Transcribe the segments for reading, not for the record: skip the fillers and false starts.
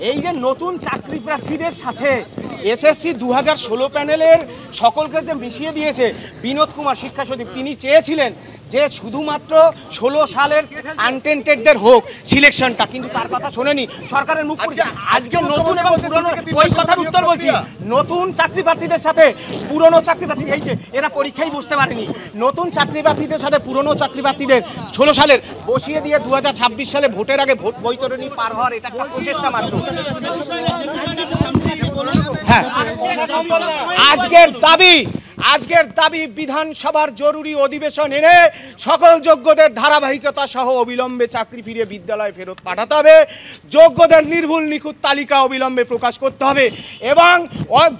এই যে নতুন চাকরি প্রার্থীদের সাথে এসএসসি 2016 প্যানেলের সকলকে যে মিশিয়ে দিয়েছে বিনোদ কুমার শিক্ষা সচিব, তিনি চেয়েছিলেন যে শুধুমাত্র 16 সালের আনটেন্টেডদের হোক সিলেকশনটা, কিন্তু তার কথা শোনেনি সরকারের মুখ। আজকে নতুন এবং পুরনো ওই কথার উত্তর বলছি, নতুন চাকরি প্রার্থীদের সাথে পুরনো চাকরি প্রার্থী, এই যে এরা পরীক্ষায় বসতে পারেনি, নতুন চাকরি প্রার্থীদের সাথে পুরনো চাকরি প্রার্থীদের 16 সালের বসিয়ে দিয়ে 2026 সালে ভোটের আগে ভোট বৈতরণী পার হওয়ার এটা একটা প্রচেষ্টা মাত্র। হ্যাঁ, আজকের দাবি বিধানসভার জরুরি অধিবেশন এনে সকল যোগ্যদের ধারাবাহিকতা সহ অবিলম্বে চাকরি ফিরিয়ে বিদ্যালয়ে ফেরত পাঠাতে হবে, যোগ্যদের নির্ভুল নিখুঁত তালিকা অবিলম্বে প্রকাশ করতে হবে এবং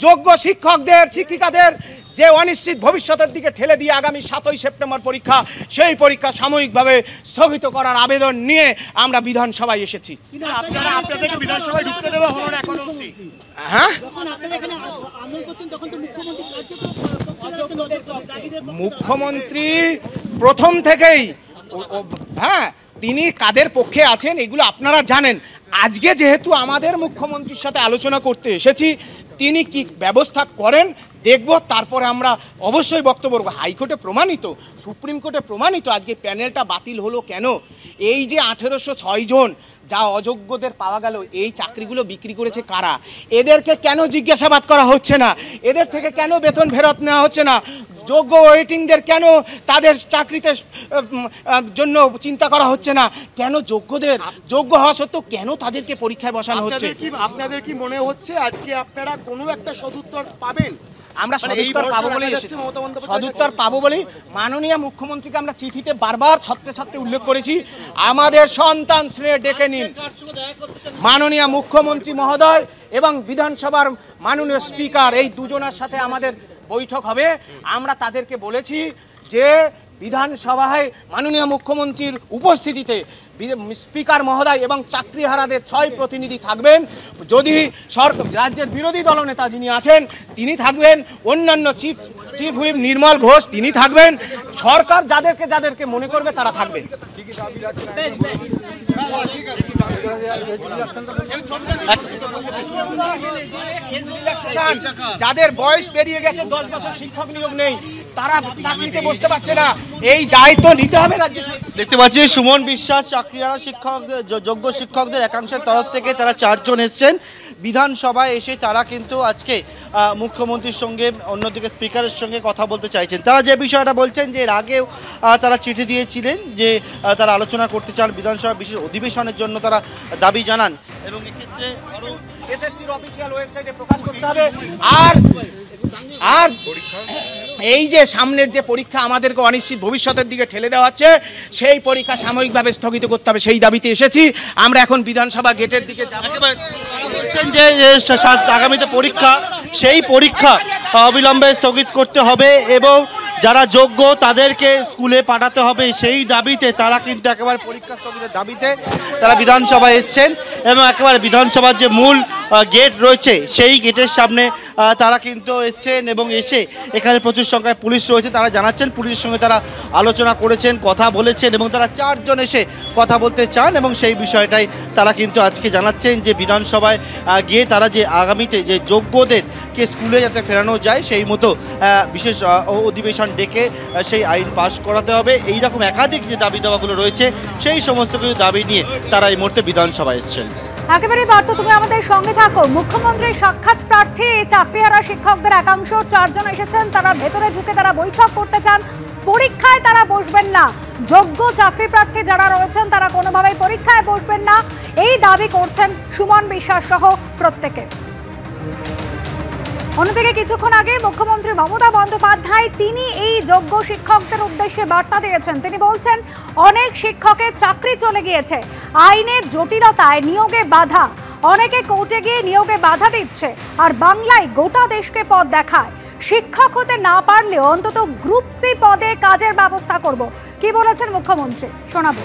যোগ্য শিক্ষকদের শিক্ষিকাদের যে অনিশ্চিত ভবিষ্যতের দিকে ঠেলে দিয়ে আগামী 7ই সেপ্টেম্বর পরীক্ষা, সেই পরীক্ষা সাময়িকভাবে স্থগিত করার আবেদন নিয়ে আমরা বিধানসভায় এসেছি। হ্যাঁ, মুখ্যমন্ত্রী প্রথম থেকেই, হ্যাঁ, তিনি কাদের পক্ষে আছেন এগুলো আপনারা জানেন। আজকে যেহেতু আমাদের মুখ্যমন্ত্রীর সাথে আলোচনা করতে এসেছি, তিনি কি ব্যবস্থা করেন দেখব, তারপরে আমরা অবশ্যই বক্তব্য রাখব। হাইকোর্টে প্রমাণিত, সুপ্রিম কোর্টে প্রমাণিত আজকে প্যানেলটা বাতিল হলো কেন। এই যে 1806 জন যা অযোগ্যদের পাওয়া গেল, এই চাকরিগুলো বিক্রি করেছে কারা, এদেরকে কেন জিজ্ঞাসাবাদ করা হচ্ছে না, এদের থেকে কেন বেতন ফেরত নেওয়া হচ্ছে না, যোগ্য ওয়েটিংদের কেন তাদের চাকরিতে জন্য চিন্তা করা হচ্ছে না, কেন যোগ্যদের যোগ্য হওয়া সত্ত্বেও কেন তাদেরকে পরীক্ষায় বসানো হচ্ছে। আপনাদের কি মনে হচ্ছে আজকে আপনারা কোনো একটা সদুত্তর পাবেন? আমরা সদুত্তর পাবো বলেই মাননীয় মুখ্যমন্ত্রীকে আমরা চিঠিতে বারবার ছত্রে ছত্রে উল্লেখ করেছি, আমাদের সন্তান স্নেহে ডেকে নিন। মাননীয় মুখ্যমন্ত্রী মহোদয় এবং বিধানসভার মাননীয় স্পিকার, এই দুজনের সাথে আমাদের বৈঠক হবে। আমরা তাদেরকে বলেছি যে বিধানসভায় মাননীয় মুখ্যমন্ত্রীর উপস্থিতিতে স্পিকার মহোদয় এবং চাকরিহারাদের 6 প্রতিনিধি থাকবেন। যদি সরকার রাজ্যের বিরোধী দলনেতা যিনি আছেন তিনি থাকবেন, অন্যান্য চিফ হুইপ নির্মল ঘোষ তিনি থাকবেন, সরকার যাদেরকে মনে করবে তারা থাকবেন। যাদের বয়স পেরিয়ে গেছে, 10 বছর শিক্ষক নিয়োগ নেই, তারা চাকরিতে বসতে পারছে না, এই দায়িত্ব নিতে হবে রাজ্য সরকার। দেখতে পাচ্ছি সুমন বিশ্বাস চাকরিহারা শিক্ষকদের যোগ্য শিক্ষকদের একাংশের তরফ থেকে তারা 4 জন এসছেন বিধানসভায় এসে। তারা কিন্তু আজকে মুখ্যমন্ত্রীর সঙ্গে, অন্যদিকে স্পিকারের সঙ্গে কথা বলতে চাইছেন। তারা যে বিষয়টা বলছেন যে এর আগেও তারা চিঠি দিয়েছিলেন যে তারা আলোচনা করতে চান, বিধানসভা বিশেষ অধিবেশনের জন্য তারা দাবি জানান এবং এক্ষেত্রে আরো এসএসসির অফিসিয়াল ওয়েবসাইটে প্রকাশ করতে হবে। আর এই যে সামনের যে পরীক্ষা আমাদেরকে অনিশ্চিত ভবিষ্যতের দিকে ঠেলে দেওয়া হচ্ছে, সেই পরীক্ষা সাময়িকভাবে স্থগিত করতে হবে, সেই দাবিতে এসেছি। আমরা এখন বিধানসভা গেটের দিকে যাব। যে আগামীতে পরীক্ষা, সেই পরীক্ষা অবিলম্বে স্থগিত করতে হবে এবং যারা যোগ্য তাদেরকে স্কুলে পাঠাতে হবে, সেই দাবিতে তারা কিন্তু একেবারে পরীক্ষা স্থগিতের দাবিতে তারা বিধানসভায় এসছেন এবং একেবারে বিধানসভার যে মূল গেট রয়েছে সেই গেটের সামনে তারা কিন্তু এসছেন এবং এসে এখানে প্রচুর সংখ্যায় পুলিশ রয়েছে। তারা জানাচ্ছেন পুলিশের সঙ্গে তারা আলোচনা করেছেন, কথা বলেছেন এবং তারা 4 জন এসে কথা বলতে চান এবং সেই বিষয়টাই তারা কিন্তু আজকে জানাচ্ছেন যে বিধানসভায় গিয়ে তারা যে আগামীতে যে যোগ্যদেরকে স্কুলে যাতে ফেরানো যায় সেই মতো বিশেষ অধিবেশন ডেকে সেই আইন পাশ করাতে হবে, এইরকম একাধিক যে দাবি দাওয়াগুলো রয়েছে সেই সমস্ত কিছু দাবি নিয়ে তারা এই মুহূর্তে বিধানসভায় এসছেন। একেবারে বার্তা, তুমি আমাদের সঙ্গে থাকো। মুখ্যমন্ত্রীর সাক্ষাৎ প্রার্থী চাকরিহারা শিক্ষকদের একাংশ 4 জন এসেছেন, তারা ভেতরে ঢুকে তারা বৈঠক করতে চান, পরীক্ষায় তারা বসবেন না। যোগ্য চাকরি প্রার্থী যারা রয়েছেন তারা কোনোভাবেই পরীক্ষায় বসবেন না, এই দাবি করছেন সুমন বিশ্বাস সহ প্রত্যেকে। অন্যদিকে কিছুক্ষণ আগে মুখ্যমন্ত্রী মমতা বন্দ্যোপাধ্যায় তিনি এই যোগ্য শিক্ষকদের উদ্দেশ্যে বার্তা দিয়েছেন। তিনি বলছেন অনেক শিক্ষকের চাকরি চলে গিয়েছে, আইনের জটিলতায় নিয়োগে বাধা, অনেকে কোর্টে গিয়ে নিয়োগে বাধা দিচ্ছে, আর বাংলায় গোটা দেশকে পথ দেখায়। শিক্ষক হতে না পারলেও অন্তত গ্রুপ সি পদে কাজের ব্যবস্থা করব, কি বলেছেন মুখ্যমন্ত্রী শোনাবো।